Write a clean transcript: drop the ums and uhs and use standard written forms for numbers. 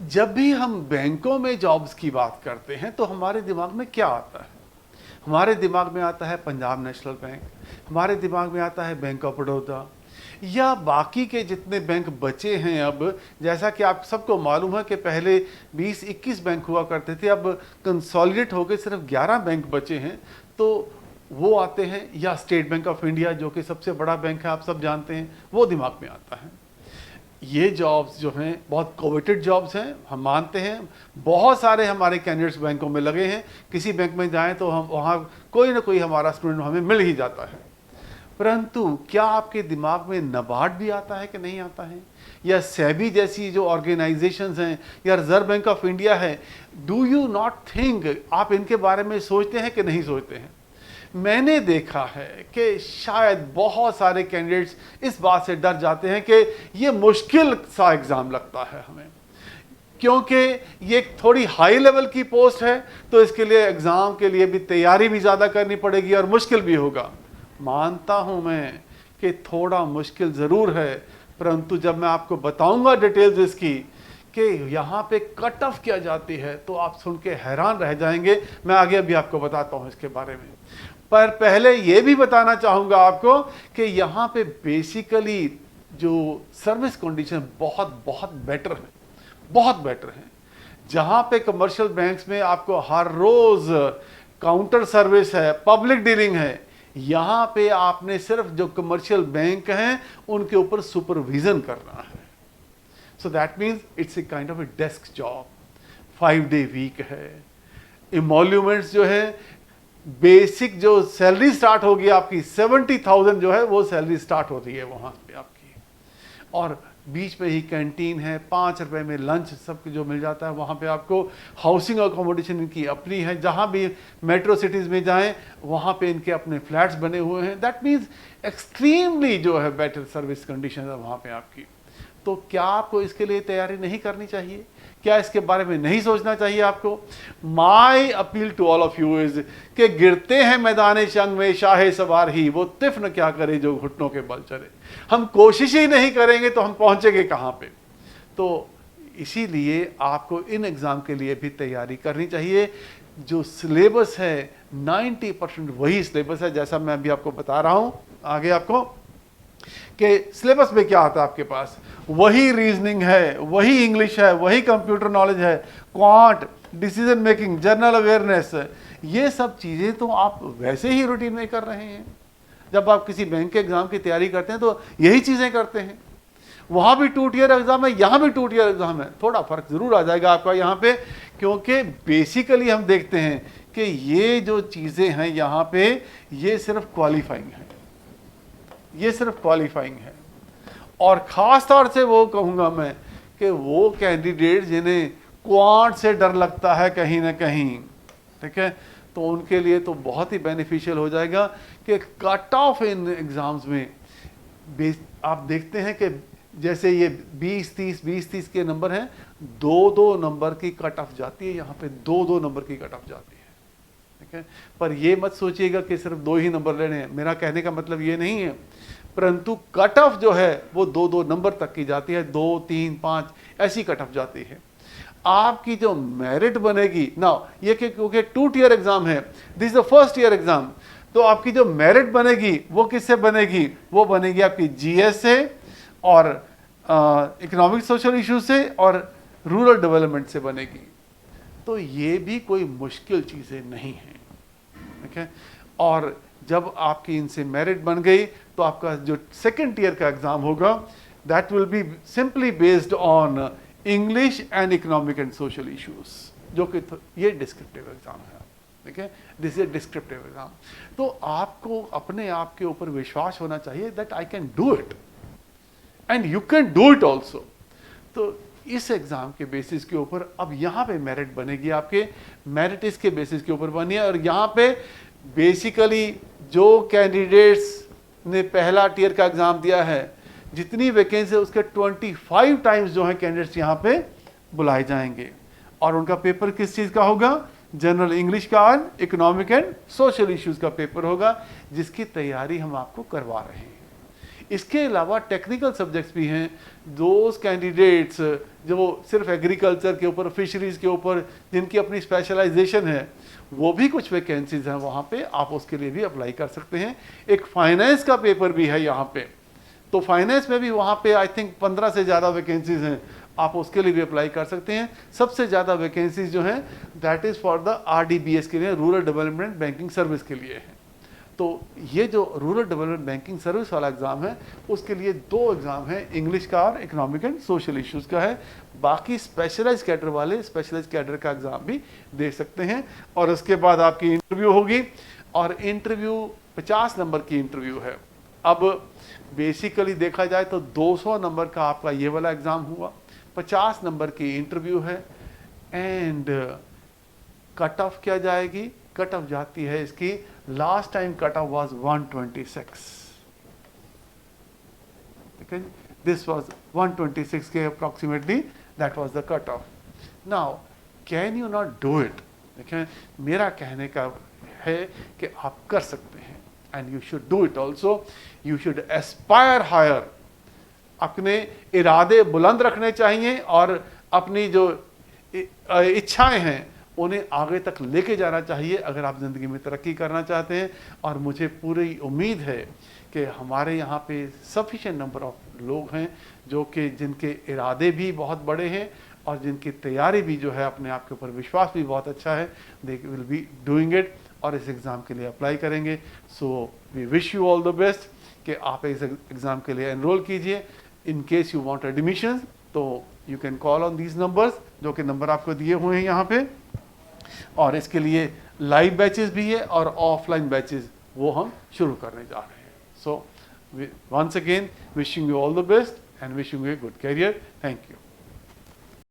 जब भी हम बैंकों में जॉब्स की बात करते हैं तो हमारे दिमाग में क्या आता है? हमारे दिमाग में आता है पंजाब नेशनल बैंक, हमारे दिमाग में आता है बैंक ऑफ बड़ौदा या बाकी के जितने बैंक बचे हैं। अब जैसा कि आप सबको मालूम है कि पहले 20-21 बैंक हुआ करते थे, अब कंसोलिडेट होकर सिर्फ 11 बैंक बचे हैं। तो वो आते हैं, या स्टेट बैंक ऑफ इंडिया जो कि सबसे बड़ा बैंक है, आप सब जानते हैं, वो दिमाग में आता है। ये जॉब्स जो हैं बहुत कोवेटेड जॉब्स हैं, हम मानते हैं। बहुत सारे हमारे कैंडिडेट्स बैंकों में लगे हैं, किसी बैंक में जाएं तो हम वहाँ कोई ना कोई हमारा स्टूडेंट हमें मिल ही जाता है। परंतु क्या आपके दिमाग में नबार्ड भी आता है कि नहीं आता है, या सेबी जैसी जो ऑर्गेनाइजेशंस हैं, या रिजर्व बैंक ऑफ इंडिया है? डू यू नॉट थिंक, आप इनके बारे में सोचते हैं कि नहीं सोचते हैं? मैंने देखा है कि शायद बहुत सारे कैंडिडेट्स इस बात से डर जाते हैं कि ये मुश्किल सा एग्ज़ाम लगता है हमें, क्योंकि ये थोड़ी हाई लेवल की पोस्ट है, तो इसके लिए एग्ज़ाम के लिए भी तैयारी भी ज़्यादा करनी पड़ेगी और मुश्किल भी होगा। मानता हूँ मैं कि थोड़ा मुश्किल ज़रूर है, परंतु जब मैं आपको बताऊंगा डिटेल्स इसकी कि यहाँ पे कट ऑफ क्या जाती है, तो आप सुन के हैरान रह जाएंगे। मैं आगे अभी आपको बताता हूँ इसके बारे में, पर पहले ये भी बताना चाहूँगा आपको कि यहाँ पे बेसिकली जो सर्विस कंडीशन बहुत बहुत बेटर है, बहुत बेटर है। जहाँ पे कमर्शियल बैंक्स में आपको हर रोज़ काउंटर सर्विस है, पब्लिक डीलिंग है, यहाँ पे आपने सिर्फ जो कमर्शियल बैंक हैं उनके ऊपर सुपरविजन करना है। So that means it's a kind of a desk job, 5 day week है। इमोल्यूमेंट्स जो है, बेसिक जो सैलरी स्टार्ट होगी आपकी 70,000 जो है वो सैलरी स्टार्ट हो रही है वहाँ पे आपकी, और बीच में ही कैंटीन है, 5 रुपए में लंच सब जो मिल जाता है। वहाँ पे आपको हाउसिंग अकोमोडेशन इनकी अपनी है, जहाँ भी मेट्रो सिटीज़ में जाएं वहाँ पे इनके अपने फ्लैट्स बने हुए हैं। दैट मीन्स एक्सट्रीमली जो है बेटर सर्विस कंडीशन है वहाँ पे आपकी। तो क्या आपको इसके लिए तैयारी नहीं करनी चाहिए? क्या इसके बारे में नहीं सोचना चाहिए आपको? My appeal to all of you is कि गिरते हैं मैदान जंग में शाहे सवार ही, वो तिफ्न क्या करे जो घुटनों के बल चले। हम कोशिश ही नहीं करेंगे तो हम पहुंचेंगे कहाँ पे? तो इसीलिए आपको इन एग्ज़ाम के लिए भी तैयारी करनी चाहिए। जो सिलेबस है 90% वही सिलेबस है, जैसा मैं अभी आपको बता रहा हूँ आगे आपको कि सिलेबस में क्या आता है आपके पास। वही रीजनिंग है, वही इंग्लिश है, वही कंप्यूटर नॉलेज है, quant, decision making, general awareness, ये सब चीज़ें तो आप वैसे ही रूटीन में कर रहे हैं। जब आप किसी बैंक के एग्ज़ाम की तैयारी करते हैं तो यही चीज़ें करते हैं। वहाँ भी 2 टियर एग्ज़ाम है, यहाँ भी 2 टियर एग्ज़ाम है। थोड़ा फ़र्क ज़रूर आ जाएगा आपका यहाँ पे, क्योंकि बेसिकली हम देखते हैं कि ये जो चीज़ें हैं यहाँ पे, ये सिर्फ क्वालिफाइंग है, ये सिर्फ क्वालिफाइंग है। और ख़ास तौर से वो कहूँगा मैं कि वो कैंडिडेट जिन्हें क्वांट से डर लगता है कहीं ना कहीं, ठीक है, तो उनके लिए तो बहुत ही बेनिफिशियल हो जाएगा कि कट ऑफ इन एग्ज़ाम्स में आप देखते हैं कि जैसे ये 20-30 के नंबर हैं, 2-2 नंबर की कट ऑफ जाती है यहाँ पे, 2-2 नंबर की कट ऑफ जाती है, ठीक है। पर ये मत सोचिएगा कि सिर्फ 2 ही नंबर लेने हैं, मेरा कहने का मतलब ये नहीं है, परंतु कट ऑफ जो है वो 2-2 नंबर तक की जाती है, 2, 3, 5 ऐसी कट ऑफ जाती है। आपकी जो मेरिट बनेगी ना, ये क्योंकि 2 टियर एग्जाम है, this is the first year exam, तो आपकी जो मेरिट बनेगी वो किससे बनेगी? वो बनेगी आपकी जीएस से और इकोनॉमिक सोशल इश्यूज से और रूरल डेवलपमेंट से बनेगी। तो ये भी कोई मुश्किल चीज़ें नहीं हैं, ठीक है। और जब आपकी इनसे मेरिट बन गई तो आपका जो सेकेंड टीयर का एग्जाम होगा, that will be simply based on English and economic and social issues, जो कि ये डिस्क्रिप्टिव एग्जाम है, ठीक है, दिस इज डिस्क्रिप्टिव एग्जाम। तो आपको अपने आप के ऊपर विश्वास होना चाहिए that I can do it and you can do it also. तो इस एग्जाम के बेसिस के ऊपर अब यहाँ पे मेरिट बनेगी, आपके मेरिट इसके बेसिस के ऊपर बनी है। और यहाँ पे बेसिकली जो कैंडिडेट्स ने पहला टीयर का एग्जाम दिया है, जितनी वैकेंसी है उसके 25 टाइम्स जो है कैंडिडेट्स यहाँ पे बुलाए जाएंगे, और उनका पेपर किस चीज़ का होगा? जनरल इंग्लिश का और इकोनॉमिक एंड सोशल इश्यूज का पेपर होगा, जिसकी तैयारी हम आपको करवा रहे हैं। इसके अलावा टेक्निकल सब्जेक्ट्स भी हैं। दोज कैंडिडेट्स जो सिर्फ एग्रीकल्चर के ऊपर, फिशरीज के ऊपर जिनकी अपनी स्पेशलाइजेशन है, वो भी कुछ वैकेंसीज हैं वहाँ पे, आप उसके लिए भी अप्लाई कर सकते हैं। एक फाइनेंस का पेपर भी है यहाँ पे, तो फाइनेंस में भी वहाँ पे आई थिंक 15 से ज़्यादा वैकेंसीज हैं, आप उसके लिए भी अप्लाई कर सकते हैं। सबसे ज़्यादा वैकेंसीज जो हैं that is for the RDBS के लिए, रूरल डेवलपमेंट बैंकिंग सर्विस के लिए है। तो ये जो रूरल डेवलपमेंट बैंकिंग सर्विस वाला एग्ज़ाम है, उसके लिए 2 एग्ज़ाम हैं, इंग्लिश का और इकोनॉमिक एंड सोशल इश्यूज़ का है। बाकी स्पेशलाइज कैडर वाले स्पेशलाइज कैडर का एग्ज़ाम भी दे सकते हैं। और उसके बाद आपकी इंटरव्यू होगी, और इंटरव्यू 50 नंबर की इंटरव्यू है। अब बेसिकली देखा जाए तो 200 नंबर का आपका ये वाला एग्ज़ाम हुआ, 50 नंबर की इंटरव्यू है, एंड कट ऑफ क्या जाएगी, कट ऑफ जाती है इसकी, last time cut off was 126, ठीक है, दिस वाज 126 के approximately, that was the cut off. Now can you not do it, देखें मेरा कहने का है कि आप कर सकते हैं, and you should do it also, you should aspire higher. अपने इरादे बुलंद रखने चाहिए और अपनी जो इच्छाएं हैं उन्हें आगे तक लेके जाना चाहिए अगर आप ज़िंदगी में तरक्की करना चाहते हैं। और मुझे पूरी उम्मीद है कि हमारे यहाँ पे सफिशिएंट नंबर ऑफ लोग हैं जो कि जिनके इरादे भी बहुत बड़े हैं और जिनकी तैयारी भी जो है, अपने आप के ऊपर विश्वास भी बहुत अच्छा है, they will be doing it और इस एग्ज़ाम के लिए अप्लाई करेंगे। So we wish you all the best कि आप इस एग्ज़ाम के लिए एनरोल कीजिए। In case you want admission तो you can call on these numbers, जो कि नंबर आपको दिए हुए हैं यहाँ पे। और इसके लिए लाइव बैचेस भी है और ऑफलाइन बैचेस वो हम शुरू करने जा रहे हैं। So once again wishing you all the best and wishing you a good career. Thank you.